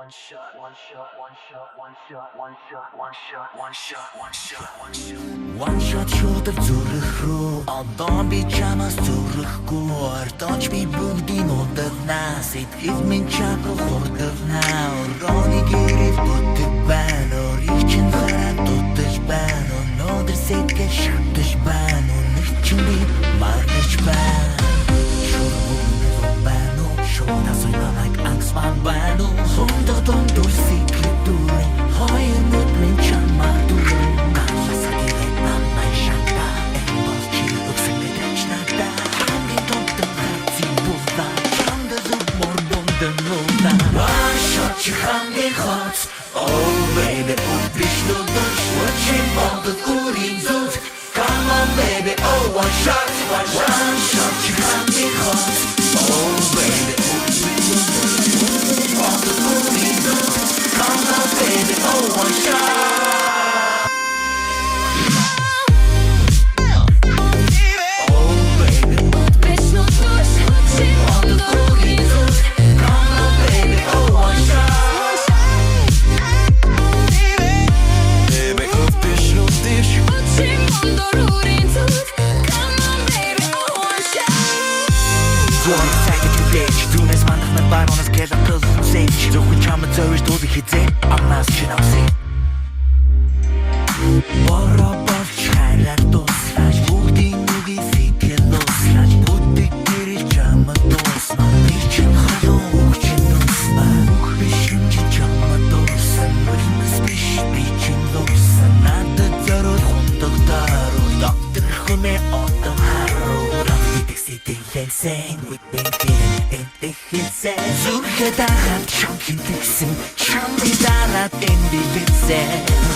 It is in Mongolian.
One shot шуудав зүрх рүү одоо би чамаас зүрхгүй ордооч би бүгдийн удагнаа сэтгэл минь чамруу хурдагнаа өрөөний гэрэл бүтэх байна өрийг чинь хараад дутаж байна өнөөдөр сэтгэл шатаж байна өнөр чинь би маргаж байна Шуудасой намайг ангсман байна Хондоо дундур сэтгэл дүүрэн хоёр нүд минь чамаар дүүрэн One shot you hungry hot Oh baby, bitch no don't watching all the cooling zoot Come on baby, oh one shot you hungry hot Oh baby, bitch no don't all the cooling zoot Come on baby, oh one shot Түүнээс мандах нар байрнаас гэлэх көлсөн сэж Зөвхөн чамд зөвж дуудах хизээ амнаас чинь авсыг Бороо болж хайраар дуслаж Бүгдийн үгийг сэтгэл дуслаж Бүдэг гэрэл чамд дуснаа Би чинь халуун өгчин дуснаа Бүх биш юм чи чамд дурсан Үлмэс биш би чинь дурсан Надад зориул хундагтаар Доктор хүнэ отон харуу Рафтик сэтгэлэн сэн With Зүрхэ дараад чам хинтгсэн Чам би дараад энэ би битсэн